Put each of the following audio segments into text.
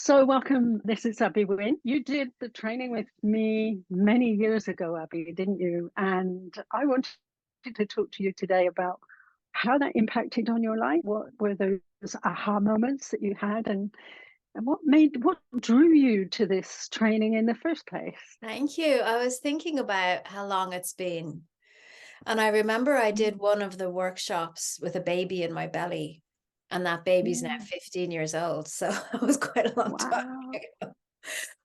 So welcome. This is Abby Wynne. You did the training with me many years ago, Abby, didn't you? And I wanted to talk to you today about how that impacted on your life. What were those aha moments that you had, and what drew you to this training in the first place? Thank you. I was thinking about how long it's been. And I remember I did Mm. one of the workshops with a baby in my belly, and that baby's now Mm. 15 years old. So it was quite a long time Wow. ago.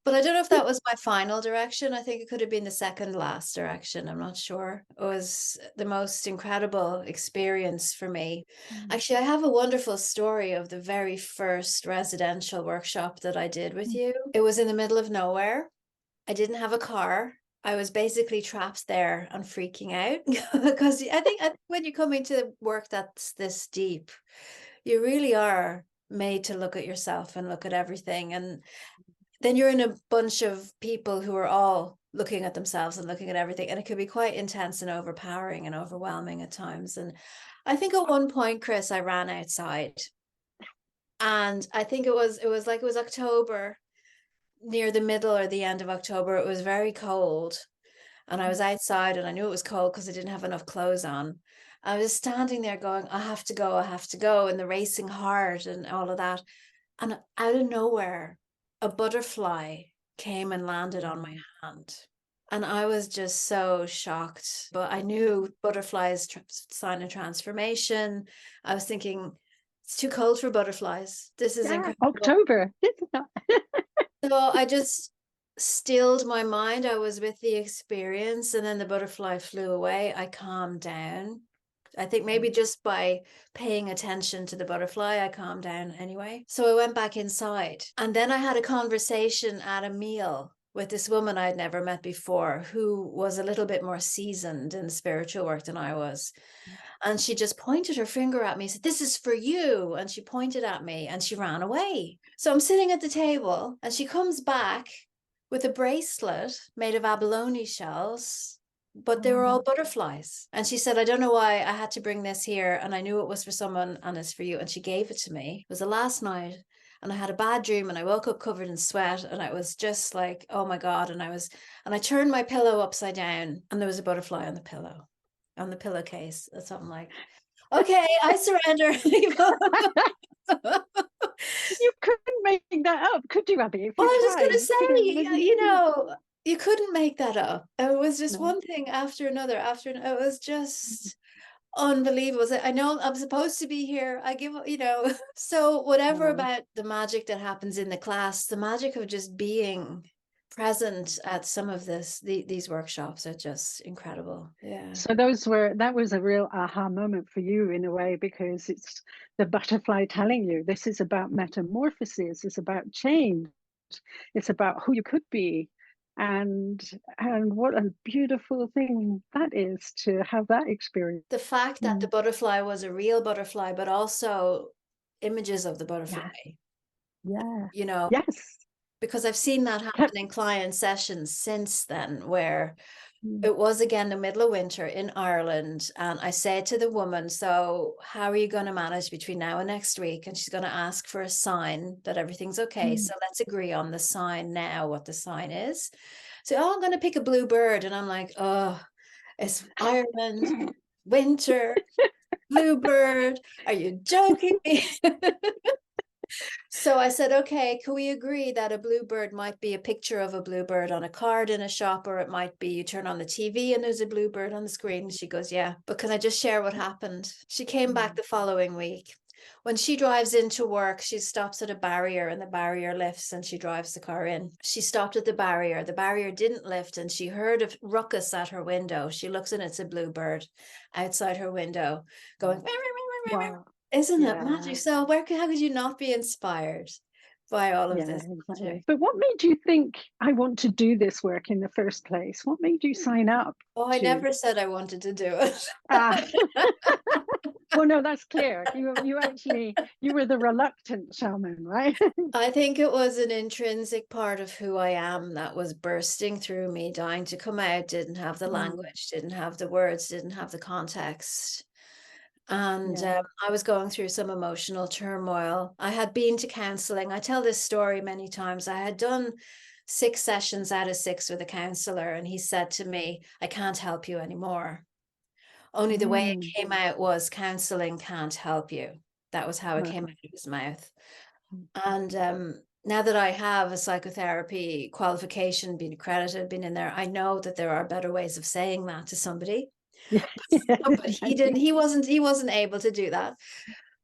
But I don't know if that was my final direction. I think it could have been the second last direction. I'm not sure. It was the most incredible experience for me. Mm. Actually, I have a wonderful story of the very first residential workshop that I did with you. It was in the middle of nowhere. I didn't have a car. I was basically trapped there and freaking out because I think when you come into work that's this deep, you really are made to look at yourself and look at everything. And then you're in a bunch of people who are all looking at themselves and looking at everything. And it can be quite intense and overpowering and overwhelming at times. And I think at one point, Chris, I ran outside and I think it was October, near the middle or the end of October. It was very cold. And I was outside and I knew it was cold because I didn't have enough clothes on. I was standing there going, I have to go, I have to go, and the racing heart and all of that. And out of nowhere, a butterfly came and landed on my hand. And I was just so shocked. But I knew butterflies, sign of transformation. I was thinking, it's too cold for butterflies. This is Yeah, incredible. October. So I just stilled my mind. I was with the experience, and then the butterfly flew away. I calmed down. I think maybe just by paying attention to the butterfly, I calmed down anyway. So I went back inside. And then I had a conversation at a meal with this woman I'd never met before who was a little bit more seasoned in spiritual work than I was. And she just pointed her finger at me, said, "This is for you." And she pointed at me and she ran away. So I'm sitting at the table and she comes back with a bracelet made of abalone shells, but they were all Oh. butterflies. And she said, "I don't know why I had to bring this here. And I knew it was for someone and it's for you." And she gave it to me. It was the last night. And I had a bad dream and I woke up covered in sweat and I was just like, oh my God. And I turned my pillow upside down and there was a butterfly on the pillow, on the pillowcase. Or something like, okay, I surrender. You couldn't make that up, could you, Abby? If Well, you I was just tried, gonna you couldn't say, make you couldn't make that up. It was just no. one thing after another, it was just unbelievable. So I know I'm supposed to be here. I give, so whatever No. about the magic that happens in the class, the magic of just being present at some of these workshops are just incredible. Yeah. So that was a real aha moment for you in a way, because it's the butterfly telling you this is about metamorphosis, it's about change, it's about who you could be. And what a beautiful thing that is to have that experience. The fact that the Mm. butterfly was a real butterfly, but also images of the Yeah, butterfly, yeah. you know, Yes. because I've seen that That- happen in client sessions since then, where mm, it was again the middle of winter in Ireland. And I said to the woman, "So, how are you going to manage between now and next week?" And she's going to ask for a sign that everything's okay. mm. So, let's agree on the sign now, what the sign is. So, oh, I'm going to pick a blue bird. And I'm like, oh, it's Ireland, winter, bluebird. Are you joking me? So I said, okay, can we agree that a bluebird might be a picture of a bluebird on a card in a shop, or it might be you turn on the TV and there's a bluebird on the screen? She goes, yeah. But can I just share what happened? She came back Mm. the following week. When she drives into work, she stops at a barrier and the barrier lifts and she drives the car in. She stopped at the barrier. The barrier didn't lift and she heard a ruckus at her window. She looks and it's a bluebird outside her window going, Wow. isn't that magic? Yeah. So how could you not be inspired by all of Yeah, this exactly. magic? But what made you think I want to do this work in the first place? What made you sign up Oh, I to? never said I wanted to do it. Ah, well, no, that's clear. You were the reluctant shaman, right? I think it was an intrinsic part of who I am that was bursting through me, dying to come out, didn't have the Mm. language, didn't have the words, didn't have the context. And Yeah. I was going through some emotional turmoil. I had been to counseling. I tell this story many times. I had done 6 sessions out of 6 with a counselor, and he said to me, I can't help you anymore. Only the way it Mm. came out was counseling can't help you. That was how it Right. came out of his mouth. Mm. And now that I have a psychotherapy qualification, been accredited, been in there, I know that there are better ways of saying that to somebody. Yeah. But he wasn't able to do that.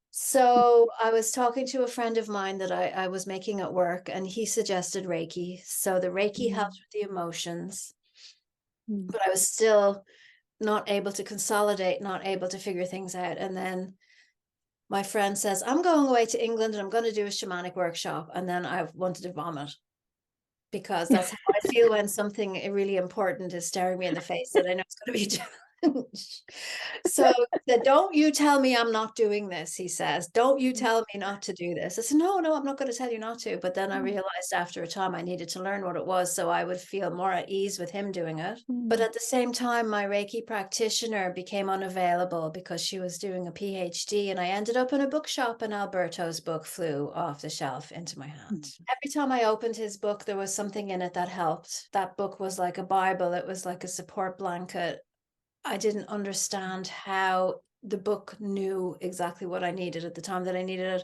So I was talking to a friend of mine that I was making at work, and he suggested Reiki. So the Reiki Mm. helped with the emotions, Mm. but I was still not able to consolidate, not able to figure things out. And then my friend says, I'm going away to England and I'm going to do a shamanic workshop. And then I wanted to vomit, because that's how I feel when something really important is staring me in the face that I know it's going to be a challenge. So don't you tell me I'm not doing this, he says. Don't you tell me not to do this. I said, no, I'm not going to tell you not to. But then I realized after a time I needed to learn what it was so I would feel more at ease with him doing it. But Mm. at the same time, my Reiki practitioner became unavailable because she was doing a PhD, and I ended up in a bookshop, and Alberto's book flew off the shelf into my hand. Mm. Every time I opened his book, there was something in it that helped. That book was like a Bible. It was like a support blanket. I didn't understand how the book knew exactly what I needed at the time that I needed it.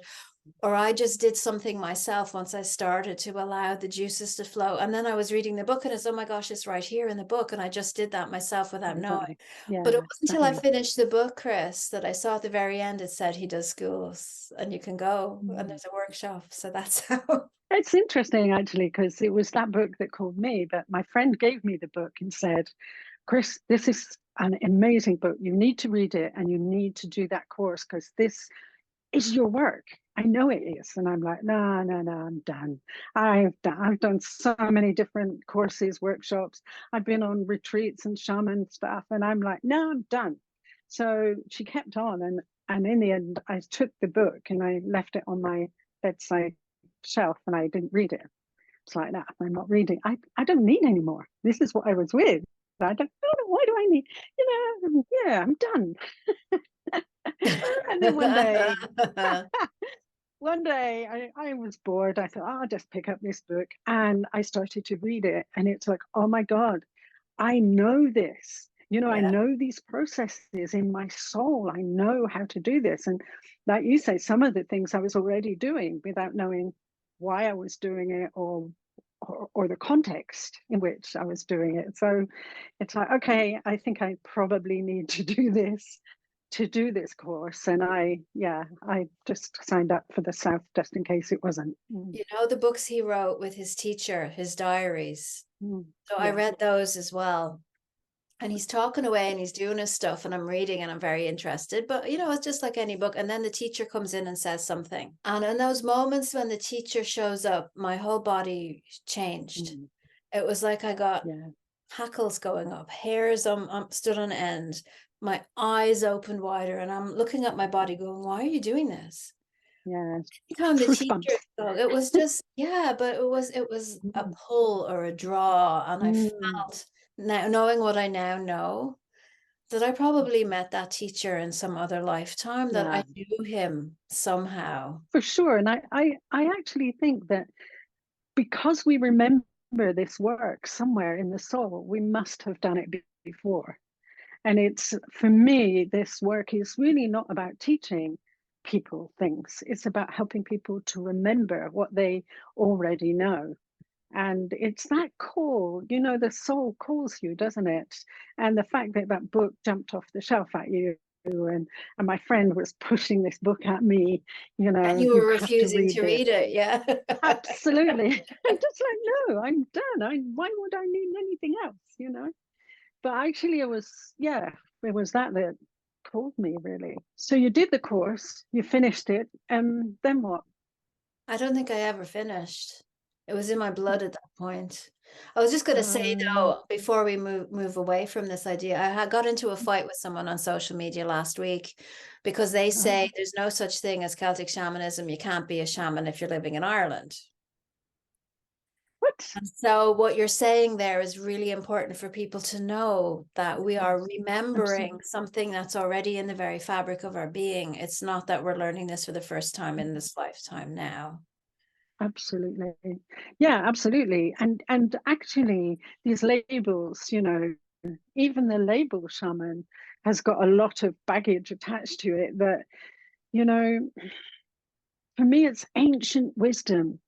Or I just did something myself once I started to allow the juices to flow. And then I was reading the book and it's, oh my gosh, it's right here in the book. And I just did that myself without knowing. But it Yeah, wasn't until I stunning. finished the book, Chris, that I saw at the very end it said he does schools and you can go and Mm. there's a workshop. So that's how. It's interesting actually, because it was that book that called me, but my friend gave me the book and said, Chris, this is an amazing book. You need to read it and you need to do that course because this is your work. I know it is. And I'm like, no, no, no, I'm done. I've done so many different courses, workshops. I've been on retreats and shaman stuff. And I'm like, no, I'm done. So she kept on. And in the end, I took the book and I left it on my bedside shelf and I didn't read it. It's like that. I'm not reading. I don't need any more. This is what I was with. Why do I need, yeah, I'm done. And then one day I was bored. I thought, oh, I'll just pick up this book. And I started to read it. And it's like, oh my God, I know this. I Yeah. know these processes in my soul. I know how to do this. And like you say, some of the things I was already doing without knowing why I was doing it or the context in which I was doing it. So it's like, okay, I think I probably need to do this course. And I just signed up for the South just in case it wasn't. You know, the books he wrote with his teacher, his diaries. So I Yeah. read those as well. And he's talking away and he's doing his stuff, and I'm reading and I'm very interested. But, it's just like any book. And then the teacher comes in and says something. And in those moments when the teacher shows up, my whole body changed. Mm. It was like I got Yeah. hackles going up, hairs stood on end, my eyes opened wider, and I'm looking at my body going, why are you doing this? Yeah. Anytime the Truth teacher bumps. spoke, it was just, yeah, but it was a Mm. pull or a draw. And I Mm. felt, now knowing what I now know, that I probably met that teacher in some other lifetime, that I Yeah, knew him somehow. for sure. And I actually think that because we remember this work somewhere in the soul, we must have done it before. And it's, for me, this work is really not about teaching people things. It's about helping people to remember what they already know. And it's that call, the soul calls you, doesn't it? And the fact that that book jumped off the shelf at you, and my friend was pushing this book at me, And you you were have to refusing read to this. read it, yeah. Absolutely. I'm just like, no, I'm done. Why would I need anything else? But actually it was that called me, really. So you did the course, you finished it, and then what? I don't think I ever finished. It was in my blood at that point. I was just going to say Um, though, before we move away from this idea, I had got into a fight with someone on social media last week because they say there's no such thing as Celtic shamanism. You can't be a shaman if you're living in Ireland. What? And so what you're saying there is really important for people to know, that we are Yes, remembering absolutely. something that's already in the very fabric of our being. It's not that we're learning this for the first time in this lifetime now. Absolutely. Yeah, absolutely. And actually these labels, even the label shaman has got a lot of baggage attached to it that, you know, for me it's ancient wisdom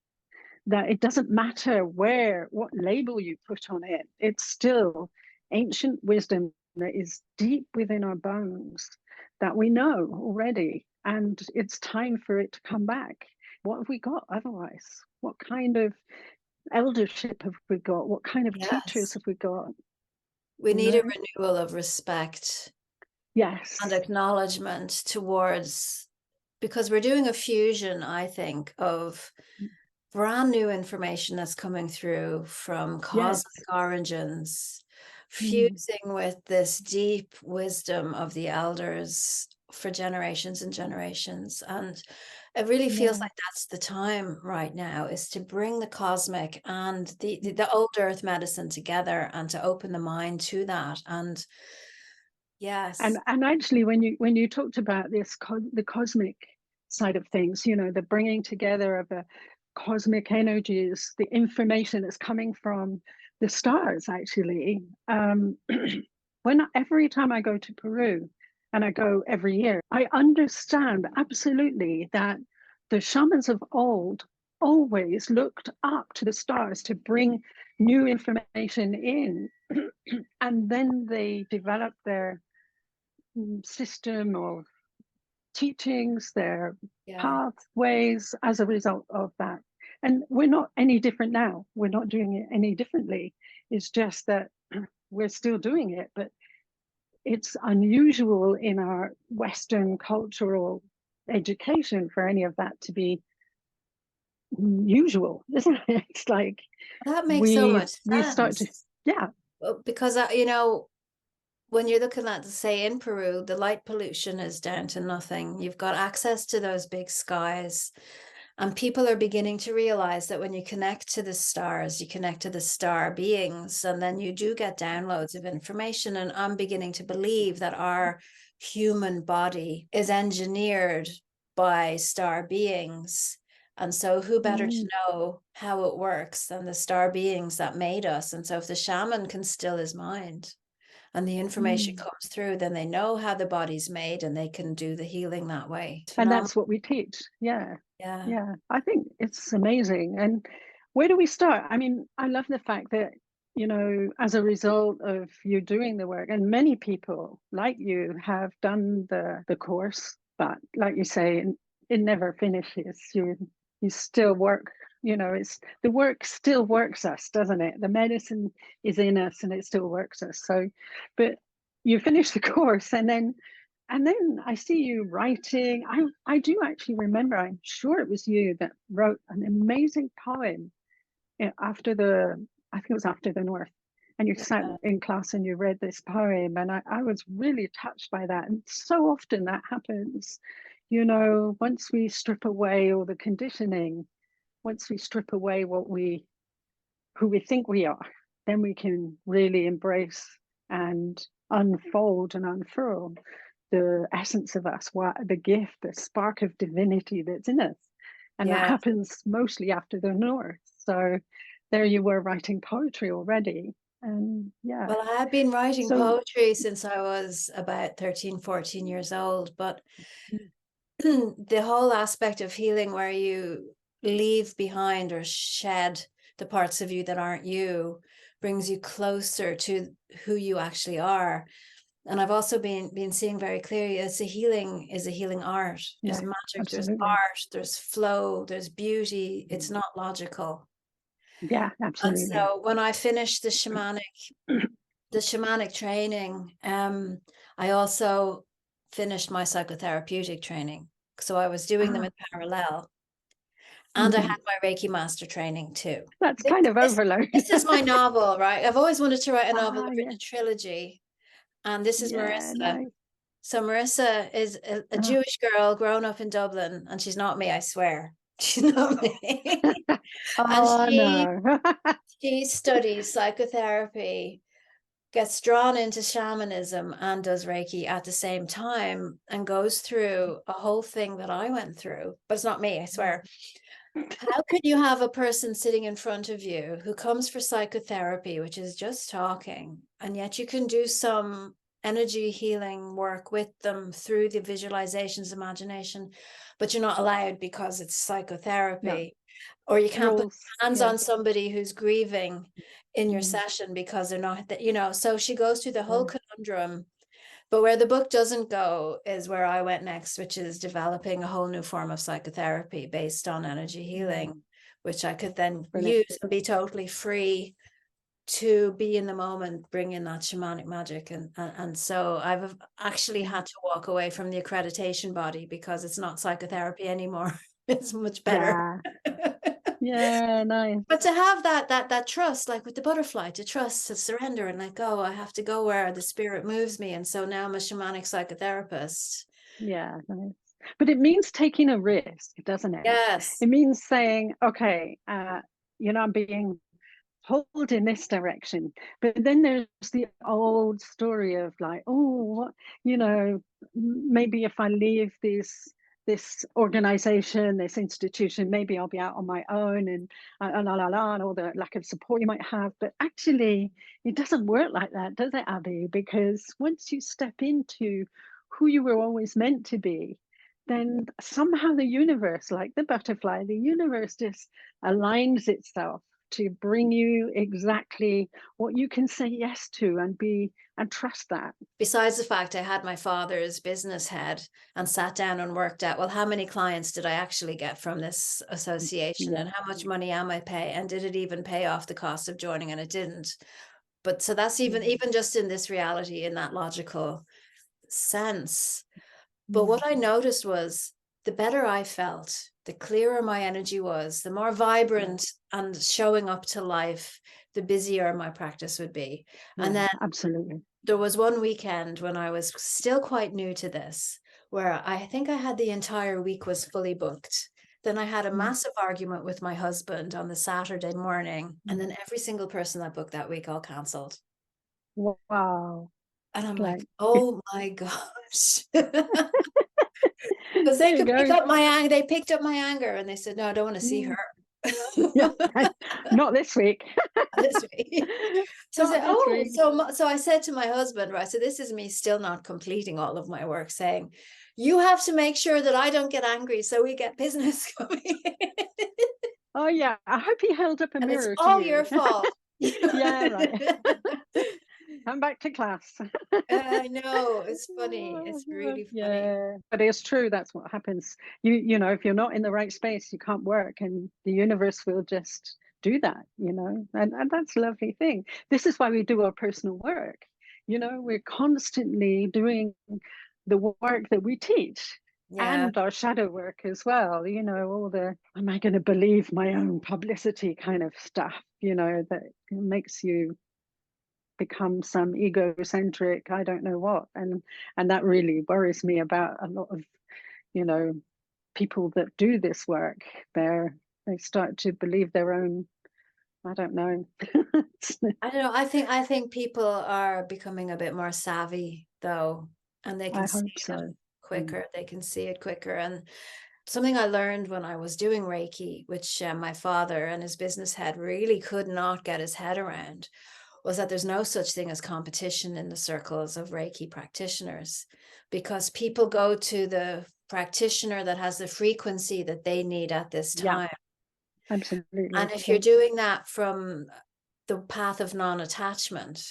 that it doesn't matter what label you put on it, it's still ancient wisdom that is deep within our bones that we know already. And it's time for it to come back. What have we got otherwise? What kind of eldership have we got? What kind of teachers Yes. have we got? We You need a know? renewal of respect and Yes. acknowledgement towards, because we're doing a fusion, I think, of brand new information that's coming through from Yes. cosmic origins, Mm. fusing with this deep wisdom of the elders for generations and generations. And it really feels Yeah. like that's the time right now, is to bring the cosmic and the old earth medicine together, and to open the mind to that. And And yes, actually, when you talked about the cosmic side of things, the bringing together of the cosmic energies, the information that's coming from the stars, actually, every time I go to Peru, and I go every year, I understand absolutely that the shamans of old always looked up to the stars to bring new information in, and then they developed their system of teachings, their yeah. pathways as a result of that. And we're not any different now. We're not doing it any differently. It's just that we're still doing it, but it's unusual in our Western cultural education for any of that to be usual, isn't it? It's like That makes so we much we start to, sense. yeah. Because, when you're looking at, say, in Peru, the light pollution is down to nothing. You've got access to those big skies. And people are beginning to realize that when you connect to the stars, you connect to the star beings, and then you do get downloads of information. And I'm beginning to believe that our human body is engineered by star beings. And so, who better to Mm, know how it works than the star beings that made us? And so, if the shaman can still his mind and the information mm. comes through, then they know how the body's made and they can do the healing that way. It's And phenomenal. that's what we teach. Yeah. Yeah. Yeah. I think it's amazing. And where do we start? I mean, I love the fact that, as a result of you doing the work, and many people like you have done the course, but like you say, it never finishes. You still work, it's the work still works us, doesn't it? The medicine is in us and it still works us. So, but you finish the course, and then I see you writing. I do actually remember, I'm sure it was you that wrote an amazing poem after I think it was after the North. And you sat Yeah. in class and you read this poem. And I was really touched by that. And so often that happens, once we strip away all the conditioning, once we strip away who we think we are, then we can really embrace and unfold and unfurl the essence of us, what the gift, the spark of divinity that's in us. And that Yeah. happens mostly after the North. So there you were writing poetry already. And yeah. Well, I had been writing So poetry since I was about 13, 14 years old, but mm, the whole aspect of healing where you leave behind or shed the parts of you that aren't you brings you closer to who you actually are. And I've also been seeing very clearly, it's a healing art. There's yeah, magic, there's absolutely. art, there's flow, there's beauty. It's not logical. Yeah, And absolutely. so when I finished the shamanic training, I also finished my psychotherapeutic training. So I was doing them Ah, in parallel. And I mhm. had my Reiki master training too. That's This, kind of this, overload. this is my novel, right? I've always wanted to write a novel. Ah, I've written yeah. a trilogy. And this is Yeah, Marissa. nice. So Marissa is a Ah, Jewish girl grown up in Dublin, and she's not me, I swear. Do you know what I mean? And Oh, no. she studies psychotherapy, gets drawn into shamanism and does Reiki at the same time, and goes through a whole thing that I went through, but it's not me, I swear. How could you have a person sitting in front of you who comes for psychotherapy, which is just talking, and yet you can do some energy healing work with them through the visualizations, imagination, but you're not allowed because it's No, psychotherapy, or you can't put rules. hands Yeah. on somebody who's grieving in your Mm, session because they're not, you know. So she goes through the whole yeah. conundrum. But where the book doesn't go is where I went next, which is developing a whole new form of psychotherapy based on energy healing, Mm, which I could then brilliant. use and be totally free to be in the moment, bring in that shamanic magic. And so I've actually had to walk away from the accreditation body because it's not psychotherapy anymore. It's much better. Yeah. Yeah, nice. But to have that trust, like with the butterfly, to trust, to surrender and let go. I have to go where the spirit moves me. And so now I'm a shamanic psychotherapist. Yeah, nice. But it means taking a risk, doesn't it? Yes. It means saying, okay, I'm being pulled in this direction. But then there's the old story of like, oh, what, maybe if I leave this organization, this institution, maybe I'll be out on my own and all the lack of support you might have. But actually, it doesn't work like that, does it, Abby? Because once you step into who you were always meant to be, then somehow the universe, like the butterfly, the universe just aligns itself to bring you exactly what you can say yes to and trust that. Besides the fact I had my father's business head and sat down and worked out, well, how many clients did I actually get from this association, Yeah. and how much money am I pay, and did it even pay off the cost of joining? And it didn't. But so that's even just in this reality, in that logical sense. But what I noticed was the better I felt, the clearer my energy was, the more vibrant and showing up to life, the busier my practice would be. And Yeah, then absolutely. there was one weekend when I was still quite new to this, where I think I had the entire week was fully booked. Then I had a massive argument with my husband on the Saturday morning, and then every single person that booked that week all cancelled. Wow. And I'm like, Like, oh my gosh. Because there they you could pick go. up my anger, they picked up my anger and they said, no, I don't want to see Yeah. her. Yeah. Not this week. This week. So I Not said, this oh, week. so I said to my husband, right, so this is me still not completing all of my work, saying, you have to make sure that I don't get angry so we get business coming in. Oh yeah. I hope he held up a And it's mirror to all you. your fault. Yeah, right. Come back to class. I know, it's funny. It's really funny. Yeah, but it's true. That's what happens. If you're not in the right space, you can't work, and the universe will just do that. And that's a lovely thing. This is why we do our personal work. We're constantly doing the work that we teach. Yeah. And our shadow work as well, all the am I going to believe my own publicity kind of stuff, that makes you become some egocentric I don't know what, and that really worries me about a lot of you know people that do this work. They start to believe their own, I don't know. I don't know. I think people are becoming a bit more savvy though, and they can I see hope it so. quicker. They can see it quicker. And something I learned when I was doing Reiki, which my father and his business head really could not get his head around, was that there's no such thing as competition in the circles of Reiki practitioners, because people go to the practitioner that has the frequency that they need at this Yeah, time. And absolutely. if you're doing that from the path of non-attachment,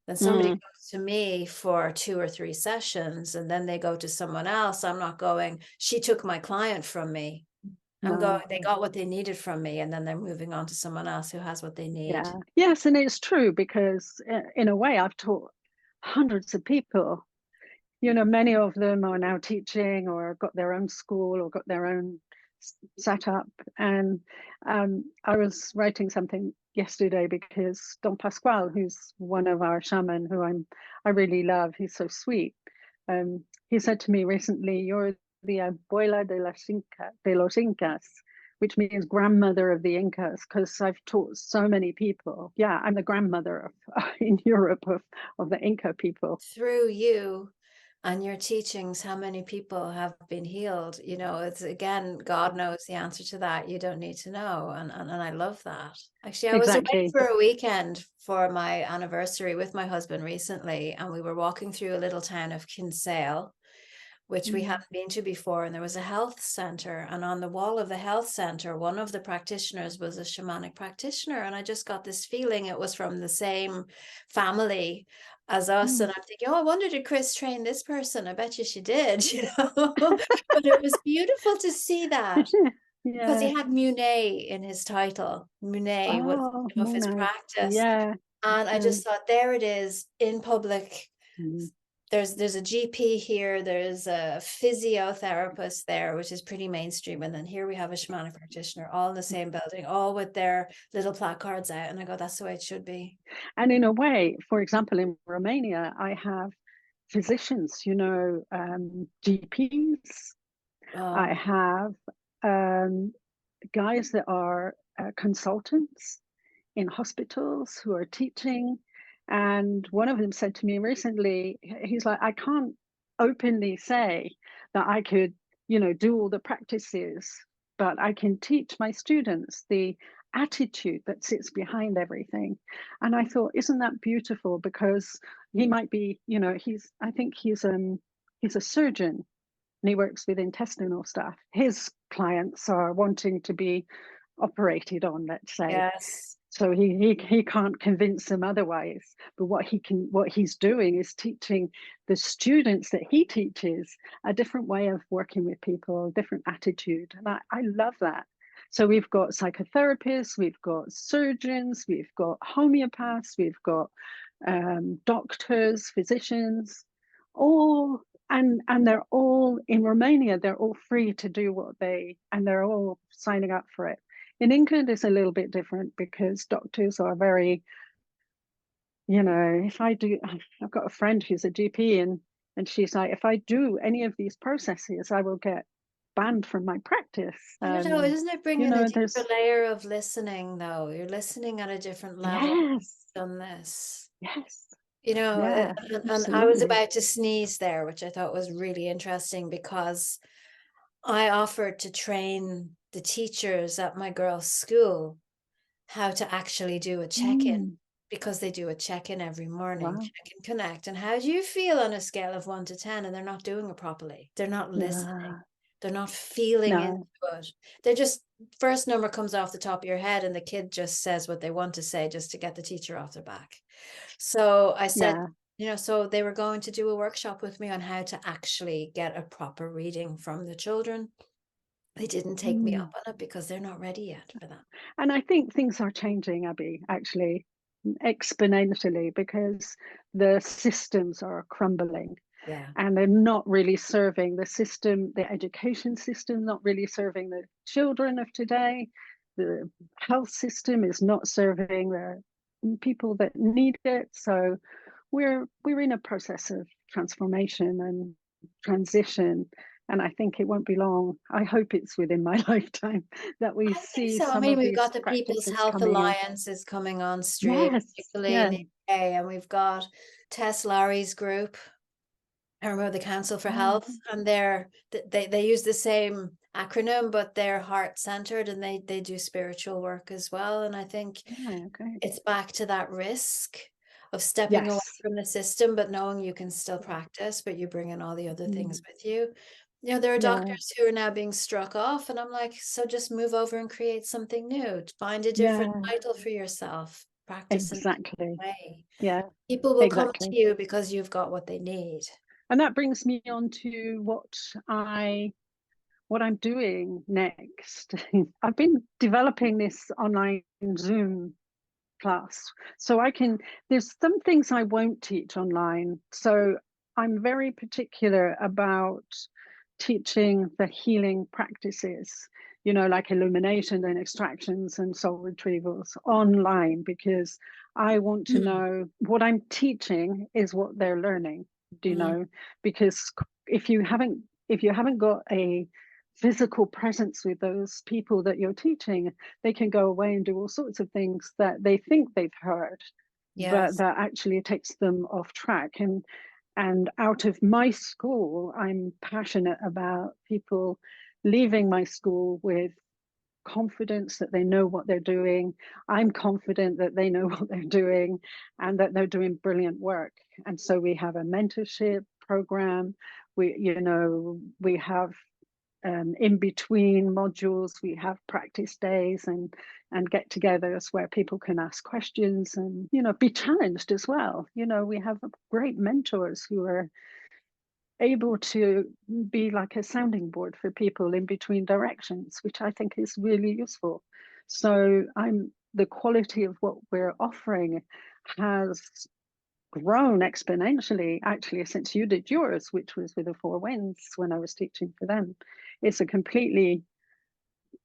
then somebody Mm, goes to me for 2 or 3 sessions and then they go to someone else. I'm not going, she took my client from me. I'm going, no. they got what they needed from me, and then they're moving on to someone else who has what they need. Yeah, yes, and it's true because in a way I've taught hundreds of people. Many of them are now teaching or got their own school or got their own setup. And I was writing something yesterday because Don Pasquale, who's one of our shaman, who I really love, he's so sweet. He said to me recently, "You're the abuela de los Incas," which means grandmother of the Incas, because I've taught so many people. Yeah, I'm the grandmother of in Europe of the Inca people. Through you and your teachings, how many people have been healed? You know, it's again, God knows the answer to that. You don't need to know. And I love that. Actually, I was away Exactly. for a weekend for my anniversary with my husband recently, and we were walking through a little town of Kinsale, which we hadn't been to before. And there was a health center. And on the wall of the health center, one of the practitioners was a shamanic practitioner. And I just got this feeling it was from the same family as us. And I'm thinking, oh, I wonder, did Chris train this person? I bet you she did, you know. But it was beautiful to see that, because Yeah. he had Munet in his title. Munet was Oh, the name of his Mona. practice. Yeah. And I just thought, there it is in public. Mm. There's a GP here, there's a physiotherapist there, which is pretty mainstream, and then here we have a shamanic practitioner, all in the same building, all with their little placards out. And I go, that's the way it should be. And in a way, for example, in Romania, I have physicians, GPs. I Oh, have guys that are consultants in hospitals who are teaching. And one of them said to me recently, he's like, I can't openly say that I could, do all the practices, but I can teach my students the attitude that sits behind everything. And I thought, isn't that beautiful? Because he might be, I think he's a surgeon and he works with intestinal stuff. His clients are wanting to be operated on, let's say. yes. So he can't convince them otherwise. But what he's doing is teaching the students that he teaches a different way of working with people, a different attitude. And I love that. So we've got psychotherapists, we've got surgeons, we've got homeopaths, we've got doctors, physicians, all and they're all in Romania. They're all free to do and they're all signing up for it. In England, it's a little bit different because doctors are very, if I've got a friend who's a GP and she's like, if I do any of these processes, I will get banned from my practice. I don't know, And, isn't it bringing a deeper there's, layer of listening, though? You're listening at a different level yes, on this. yes, You know, yeah, and I was absolutely. about to sneeze there, which I thought was really interesting, because I offered to train the teachers at my girls' school how to actually do a check-in, Mm, because they do a check-in every morning, wow. check and connect. And how do you feel on a scale of 1 to 10? And they're not doing it properly. They're not listening. Yeah, They're not feeling into no, it. They're just, first number comes off the top of your head and the kid just says what they want to say just to get the teacher off their back. So I said, yeah. so they were going to do a workshop with me on how to actually get a proper reading from the children. They didn't take me Mm. up on it because they're not ready yet for that. And I think things are changing, Abby, actually, exponentially because the systems are crumbling Yeah. and they're not really serving the education system, not really serving the children of today. The health system is not serving the people that need it. So we're in a process of transformation and transition. And I think it won't be long. I hope it's within my lifetime that we I think see so. I some mean, of we've these got the People's practices Health coming in. Alliances coming on stream, Yes, particularly in yeah. the UK, and we've got Tess Larry's group. I remember the Council for Oh, Health, and they use the same acronym, but they're heart centered, and they do spiritual work as well. And I think yeah, okay. it's back to that risk of stepping away Yes. from the system, but knowing you can still practice, but you bring in all the other things Mm, with you. You know, there are yeah, doctors who are now being struck off, and I'm like, so just move over and create something new. Find a different yeah, title for yourself. Practice in a exactly. different way. Yeah, People will come to exactly. you because you've got what they need. And that brings me on to what I'm doing next. I've been developing this online Zoom class. So there's some things I won't teach online. So I'm very particular about teaching the healing practices, like illumination and extractions and soul retrievals online, because I want to Mm, know what I'm teaching is what they're learning, do you mm, know? Because if you haven't got a physical presence with those people that you're teaching, they can go away and do all sorts of things that they think they've heard, but Yes. that actually takes them off track. And out of my school, I'm passionate about people leaving my school with confidence that they know what they're doing. I'm confident that they know what they're doing and that they're doing brilliant work. And so we have a mentorship program. We have in between modules, we have practice days and get-togethers where people can ask questions and be challenged as well. We have great mentors who are able to be like a sounding board for people in between directions, which I think is really useful. So the quality of what we're offering has grown exponentially actually since you did yours, which was with the Four Winds when I was teaching for them. It's a completely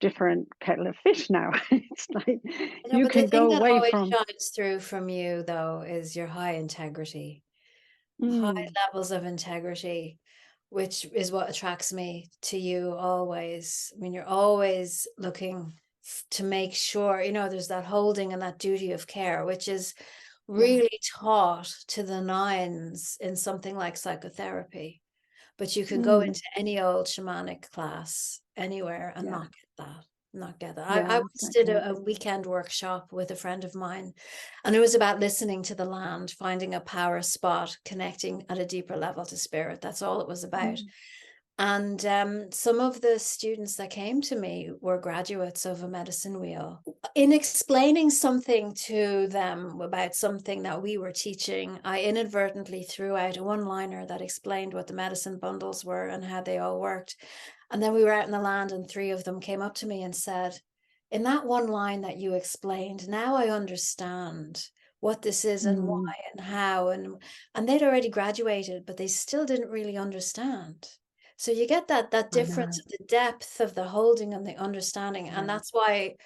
different kettle of fish now. It's like I know, you but the can thing go that away always from shines through from you, though, is your high integrity, high mm, levels of integrity, which is what attracts me to you always. I mean, you're always looking to make sure, there's that holding and that duty of care, which is yeah, really taught to the nines in something like psychotherapy. But you could go mm, into any old shamanic class anywhere and yeah, not get that. I yeah, once did exactly. a weekend workshop with a friend of mine, and it was about listening to the land, finding a power spot, connecting at a deeper level to spirit. That's all it was about. Mm, And some of the students that came to me were graduates of a medicine wheel. In explaining something to them about something that we were teaching, I inadvertently threw out a one-liner that explained what the medicine bundles were and how they all worked. And then we were out in the land, and three of them came up to me and said, in that one line that you explained, now I understand what this is and why mm, and how. And they'd already graduated, but they still didn't really understand. So you get that I difference know. of the depth of the holding and the understanding. And Yeah. that's why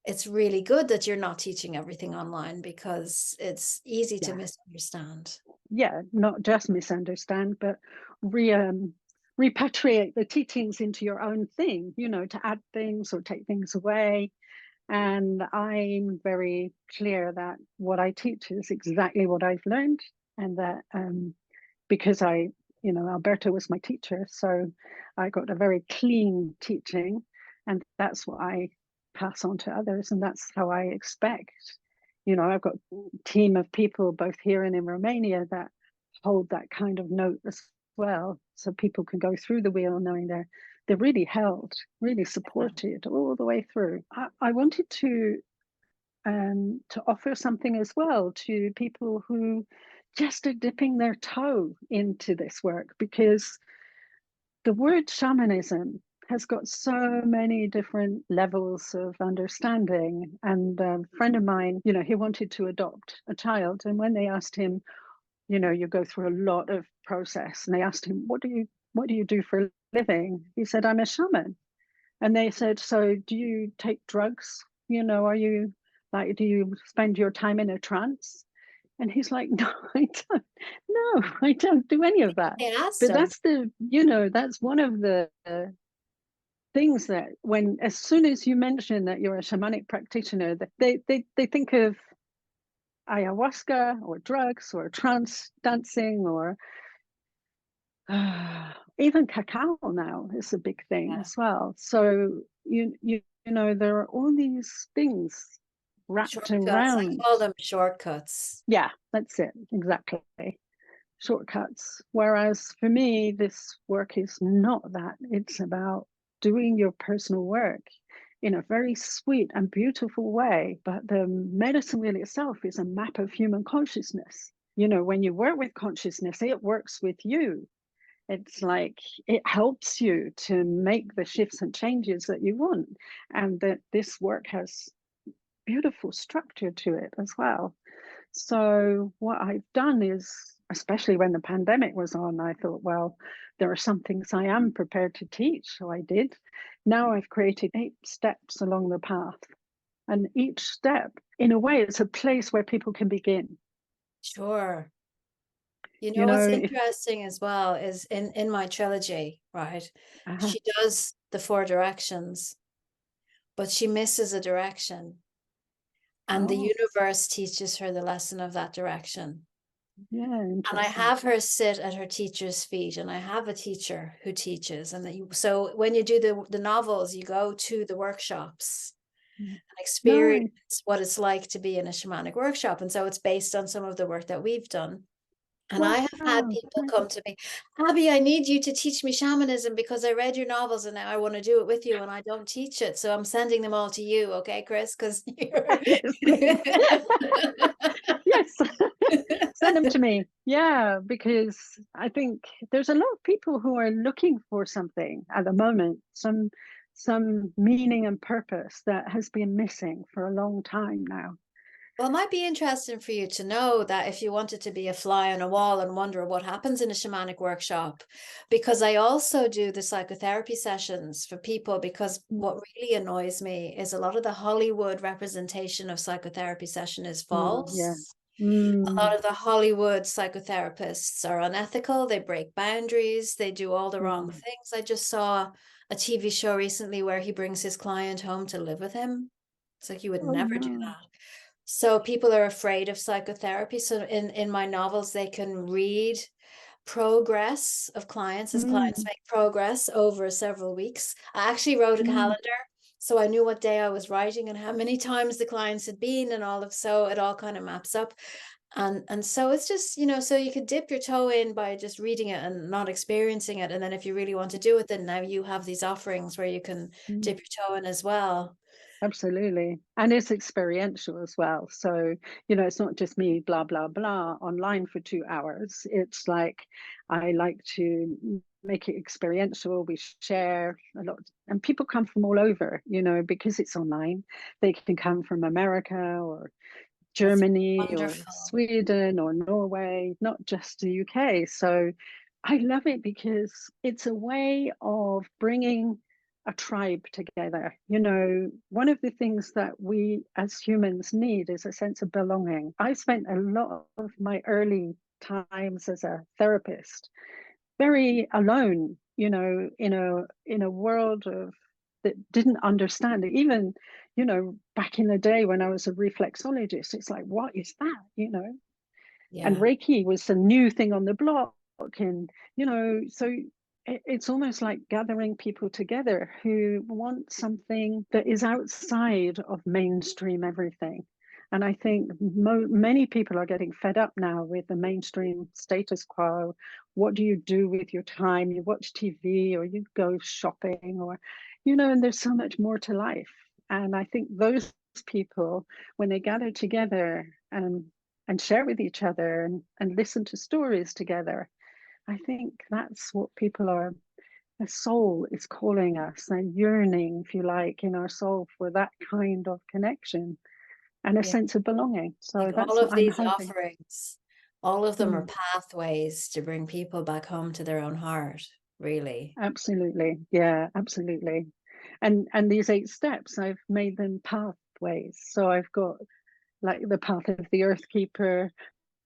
it's really good that you're not teaching everything online, because it's easy to Yeah. misunderstand. Yeah, not just misunderstand, but re repatriate the teachings into your own thing, to add things or take things away. And I'm very clear that what I teach is exactly what I've learned, and that because Alberto was my teacher, so I got a very clean teaching, and that's what I pass on to others, and that's how I expect. I've got a team of people both here and in Romania that hold that kind of note as well, so people can go through the wheel knowing they're really held, really supported all the way through. I wanted to offer something as well to people who just are dipping their toe into this work, because the word shamanism has got so many different levels of understanding. And a friend of mine, he wanted to adopt a child. And when they asked him, you go through a lot of process, and they asked him, what do you do for a living? He said, I'm a shaman. And they said, so do you take drugs? Are you like, do you spend your time in a trance? And he's like, no, I don't. No, I don't do any of that. They asked But him. that's one of the things that as soon as you mention that you're a shamanic practitioner, that they think of ayahuasca or drugs or trance dancing or even cacao now is a big thing Yeah. as well. So there are all these things wrapped Shortcuts. I around. call them shortcuts. Yeah, that's it, exactly. Shortcuts. Whereas for me, this work is not that. It's about doing your personal work in a very sweet and beautiful way. But the medicine wheel itself is a map of human consciousness. When you work with consciousness, it works with you. It's like it helps you to make the shifts and changes that you want. And that this work has beautiful structure to it as well. So what I've done is, especially when the pandemic was on, I thought, well, there are some things I am prepared to teach. So I did. Now I've created 8 steps along the path. And each step, in a way, it's a place where people can begin. Sure. You You know what's know, if interesting as well is in my trilogy, right? uh, She does the 4 directions, but she misses a direction, and the oh, universe teaches her the lesson of that direction. yeah, And I interesting. have her sit at her teacher's feet, and I have a teacher who teaches. And that you, so when you do the novels, you go to the workshops Mm. and Nice. experience what it's like to be in a shamanic workshop. And so it's based on some of the work that we've done. And I have had Wow. people come to me, Abby, I need you to teach me shamanism because I read your novels and now I want to do it with you and I don't teach it. So I'm sending them all to you, okay, Chris? Because you're Yes, please. Yes. Send them to me. Yeah, because I think there's a lot of people who are looking for something at the moment, some meaning and purpose that has been missing for a long time now. Well, it might be interesting for you to know that if you wanted to be a fly on a wall and wonder what happens in a shamanic workshop, because I also do the psychotherapy sessions for people, because Mm, what really annoys me is a lot of the Hollywood representation of psychotherapy session is yeah. false. A Mm, lot of the Hollywood psychotherapists are unethical, they break boundaries, they do all the wrong mm. things. I just saw a TV show recently where he brings his client home to live with him. It's like you would Oh never do no. that. So people are afraid of psychotherapy. So in my novels, they can read progress of clients as clients Mm. make progress over several weeks. I actually wrote a Mm. calendar, so I knew what day I was writing and how many times the clients had been and all of, so it all kind of maps up. And so it's just, so you could dip your toe in by just reading it and not experiencing it. And then if you really want to do it, then now you have these offerings where you can Mm. dip your toe in as well. Absolutely. And it's experiential as well. So, it's not just me, blah, blah, blah, online for 2 hours. It's like I like to make it experiential. We share a lot, and people come from all over, because it's online. They can come from America or That's Germany or wonderful. Sweden or Norway, not just the UK. So I love it because it's a way of bringing a tribe together. One of the things that we as humans need is a sense of belonging. I spent a lot of my early times as a therapist very alone, in a world of that didn't understand it. Even, back in the day when I was a reflexologist, it's like, what is that? And Yeah. Reiki was a new thing on the block. And, so it's almost like gathering people together who want something that is outside of mainstream everything. And I think many people are getting fed up now with the mainstream status quo. What do you do with your time? You watch TV or you go shopping or, and there's so much more to life. And I think those people, when they gather together and share with each other and listen to stories together, I think that's what people are. The soul is calling us and yearning, if you like, in our soul for that kind of connection and a Yeah. sense of belonging. Like So all that's what of I'm these hoping. offerings, all of them are Mm, pathways to bring people back home to their own heart, really. absolutely. Yeah, absolutely. And these 8 steps, I've made them pathways. So I've got like the path of the earth keeper,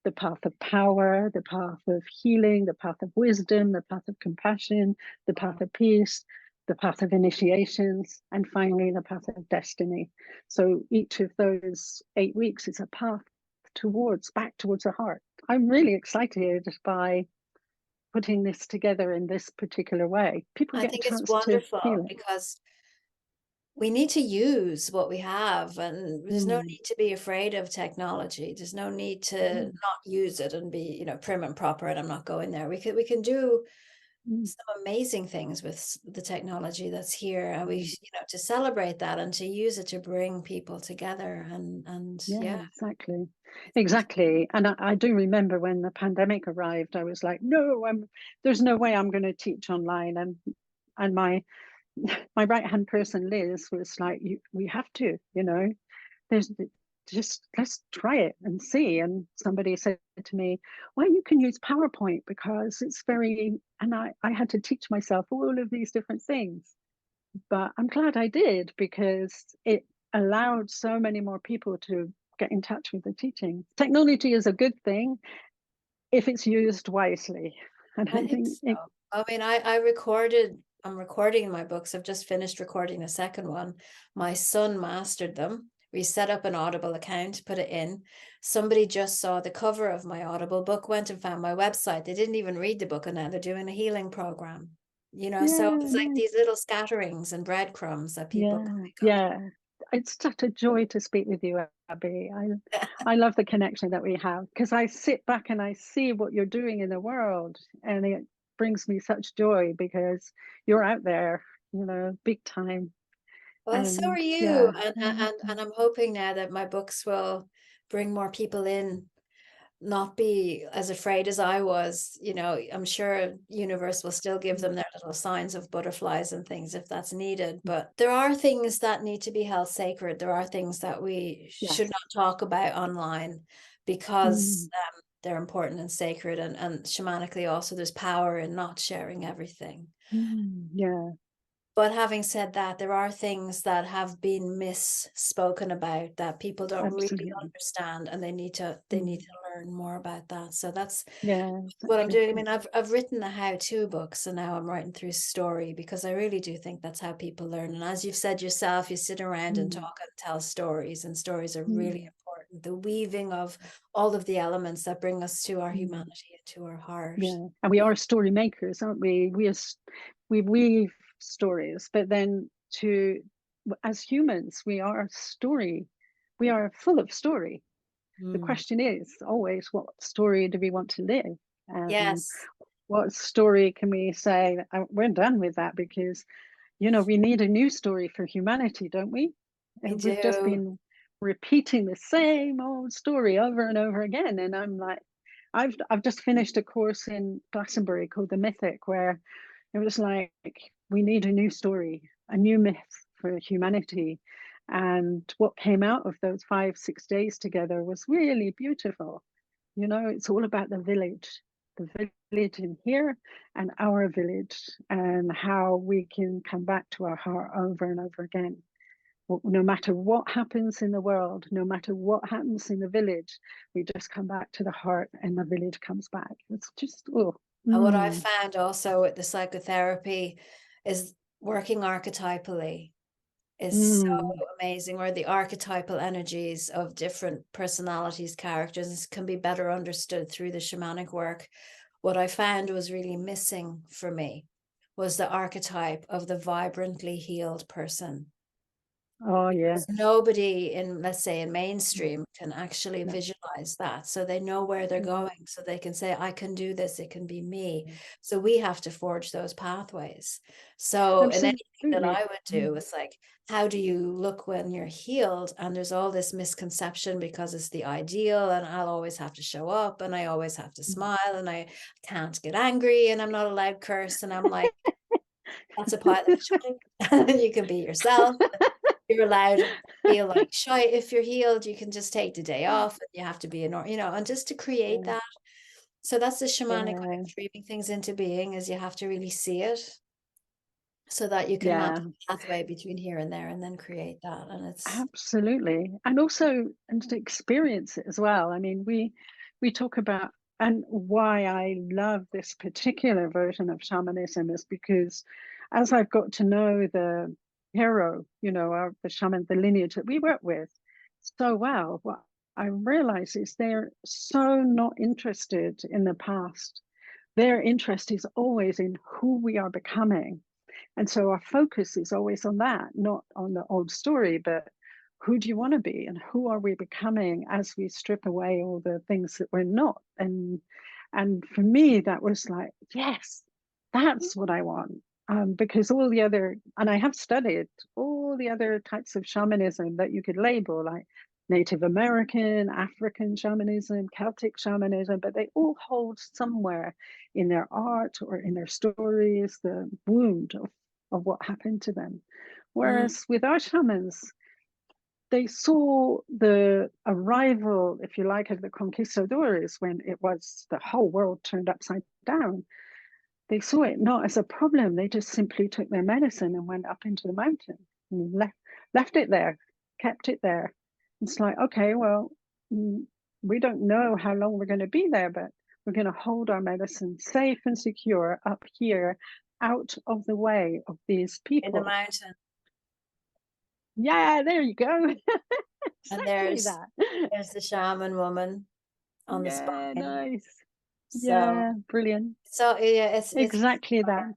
the path of power, the path of healing, the path of wisdom, the path of compassion, the path Wow. of peace, the path of initiations, and finally the path of destiny. So each of those 8 weeks is a path back towards the heart. I'm really excited by putting this together in this particular way. People I get a think it's chance to wonderful feel it. because we need to use what we have, and there's no Mm, need to be afraid of technology. There's no need to mm, not use it and be, prim and proper, and I'm not going there. We can do mm, some amazing things with the technology that's here, and we, mm. to celebrate that and to use it to bring people together, and Yeah, yeah. exactly. Exactly. And I do remember when the pandemic arrived, I was like, no, there's no way I'm going to teach online. And my right hand person, Liz, was like, we have to, there's just let's try it and see. And somebody said to me, well, you can use PowerPoint because it's very, and I had to teach myself all of these different things. But I'm glad I did because it allowed so many more people to get in touch with the teaching. Technology is a good thing. if it's used wisely. And I I think think so. I mean, I'm recording my books. I've just finished recording the second one. My son mastered them. We set up an Audible account, put it in. Somebody just saw the cover of my Audible book, went and found my website. They didn't even read the book, and now they're doing a healing program. So yeah, it's like nice. these little scatterings and breadcrumbs that people can Yeah, pick up. yeah. It's such a joy to speak with you, Abby. I love the connection that we have because I sit back and I see what you're doing in the world, and it brings me such joy because you're out there, big time. Well, so are And you, yeah, and I'm hoping now that my books will bring more people in, not be as afraid as I was. I'm sure universe will still give them their little signs of butterflies and things if that's needed. But there are things that need to be held sacred. There are things that we should yes, not talk about online because mm, they're important and sacred. And shamanically also, there's power in not sharing everything. yeah, But having said that, there are things that have been misspoken about that people don't really absolutely. understand, and they need to Mm, learn more about that. So that's yeah, what I'm exactly. doing. I mean, I've written the how-to books, and now I'm writing through story because I really do think that's how people learn. And as you've said yourself, you sit around and Mm, talk and tell stories, and stories are really mm, important. The weaving of all of the elements that bring us to our mm. humanity and to our heart. Yeah, and we are story makers, aren't we? We weave stories, but then as humans, we are story. We are full of story. The Mm. question is always, what story do we want to live? And Yes, what story can we say, we're done with that because, we need a new story for humanity, don't we? we And we've just do. been repeating the same old story over and over again. And I'm like, I've just finished a course in Glastonbury called The Mythic, where it was like we need a new story, a new myth for humanity. And what came out of those 5, 6 days together was really beautiful. It's all about the village in here and our village, and how we can come back to our heart over and over again. No matter what happens in the world, no matter what happens in the village, we just come back to the heart and the village comes back. It's just, oh, And what I mm, found also with the psychotherapy is working archetypally is so mm. amazing, or the archetypal energies of different personalities, characters can be better understood through the shamanic work. What I found was really missing for me was the archetype of the vibrantly healed person. Oh, Because yes. nobody in, let's say, in Mm, mainstream can actually no. visualize that. So they know where they're Mm, going. So they can say, I can do this, it can be me. mm. So we have to forge those pathways. So in anything that Absolutely. I would Mm, do, it's like, how do you look when you're healed? And there's all this misconception because it's the ideal, and I'll always have to show up, and I always have to mm. smile, and I can't get angry, and I'm not allowed curse. And I'm like, that's a pile of shit. You can be yourself. You're allowed to feel like shy if you're healed. You can just take the day off, and you have to be and just to create Yeah, that. So that's the shamanic way yeah, of dreaming things into being, is you have to really see it so that you can map yeah. the pathway between here and there and then create that. And it's Absolutely. And also, and to experience it as well. I mean, we talk about, and why I love this particular version of shamanism is because as I've got to know the hero, the shaman, the lineage that we work with so well, what I realize is they're so not interested in the past. Their interest is always in who we are becoming. And so our focus is always on that, not on the old story, but who do you want to be and who are we becoming as we strip away all the things that we're not. And for me, that was like, yes, that's what I want. Because all the other, and I have studied all the other types of shamanism that you could label, like Native American, African shamanism, Celtic shamanism, but they all hold somewhere in their art or in their stories the wound of what happened to them. mm, Whereas with our shamans, they saw the arrival, if you like, of the conquistadores when it was the whole world turned upside down. They saw it not as a problem. They just simply took their medicine and went up into the mountain and left it there, kept it there. It's like, okay, well, we don't know how long we're going to be there, but We're going to hold our medicine safe and secure up here, out of the way of these In the people. mountain. Yeah, there you go. And Exactly that. there's the shaman woman on the Yeah, spine. nice. So Yeah, brilliant. yeah, it's Exactly that.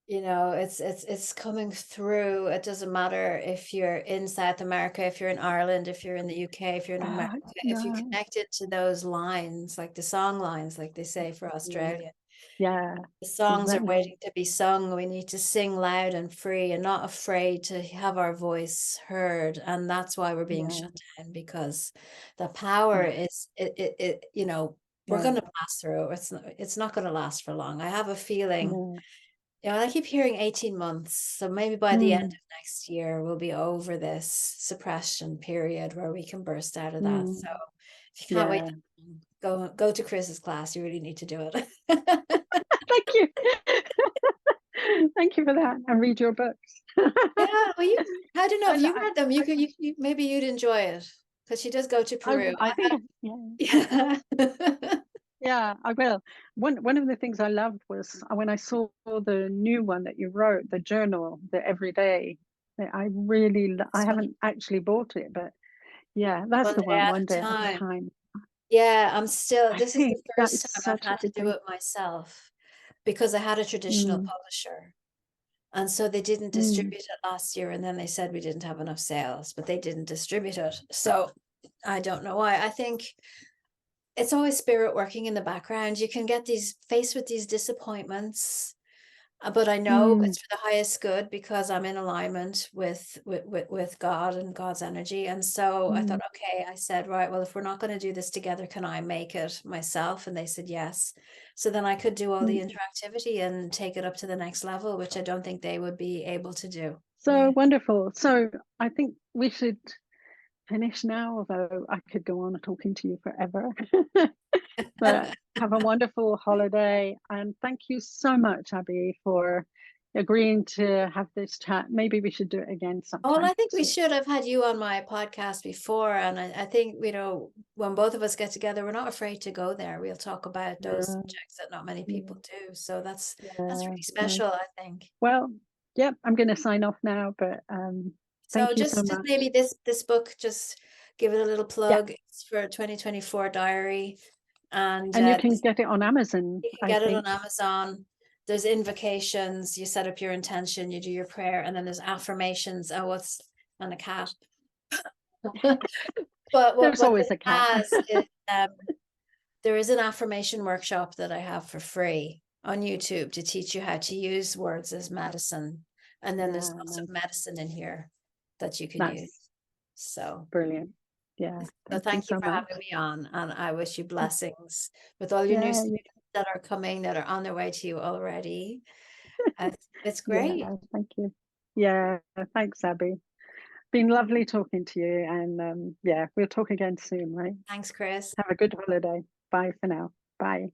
you know, it's coming through. It doesn't matter if you're in South America, if you're in Ireland, if you're in the UK, if you're in America, if you No. connected to those lines, like the song lines, like they say for Australia, Yeah, the songs are exactly. waiting to be sung. We need to sing loud and free and not afraid to have our voice heard. And that's why we're being Yeah, shut down, because the power yeah, is you know, we're yeah, going to pass through. It's not going to last for long. I have a feeling, yeah. you know, I keep hearing 18 months. So maybe by the end Mm, of next year, we'll be over this suppression period where we can burst out of that. mm, So if you can't wait, yeah. go to Chris's class. You really need to do it. Thank you. Thank you for that. And read your books. Yeah, well, I don't know I, if you I, read them. Maybe you'd enjoy it, because she does go to Peru. I think, yeah. Yeah. Yeah, I will. One of the things I loved was when I saw the new one that you wrote, the journal, the everyday. I really, I haven't actually bought it, but yeah, that's One the day one. at One a day at a time. time. Yeah, I this is the think that first is time I've such a had to good do thing. it myself, because I had a traditional Mm, publisher. And so they didn't mm. distribute it last year. And then they said we didn't have enough sales, but they didn't distribute it. So I don't know why. I think it's always spirit working in the background. You can get faced with these disappointments, but I know Mm, it's for the highest good, because I'm in alignment with God and God's energy. And so I thought, mm, okay, I said, right, well, if we're not going to do this together, can I make it myself? And they said yes. So then I could do all the mm. interactivity and take it up to the next level, which I don't think they would be able to do. So Yeah. wonderful. So I think we should finish now, although I could go on talking to you forever. But have a wonderful holiday. And thank you so much, Abby, for agreeing to have this chat. Maybe we should do it again Oh, well, sometime I think we soon. should have had you on my podcast before. And I think, you know, when both of us get together, we're not afraid to go there. We'll talk about those Yeah, subjects that not many yeah, people do. So that's yeah, really nice. special, I think. Well, yep, I'm going to sign off now, but So thank you so just much. maybe this book, just give it a little Yeah, plug. It's for 2024 diary. And and you can get it on Amazon, you can I get it on think. Amazon. There's invocations, you set up your intention, you do your prayer, and then there's affirmations. Oh, what's and a cat. But There's what always it a cat. has is there is an affirmation workshop that I have for free on YouTube to teach you how to use words as medicine. And then there's Yeah, lots of nice. medicine in here that you can use. Nice. So, Brilliant. Yeah, so thank you thank you so for much. having me on. And I wish you blessings with all your new Yeah, students that are coming, that are on their way to you already. It's great. yeah, thank you. Yeah, thanks, Abby. Been lovely talking to you, and yeah, we'll talk again soon, right? Thanks, Chris. Have a good holiday. Bye for now. Bye.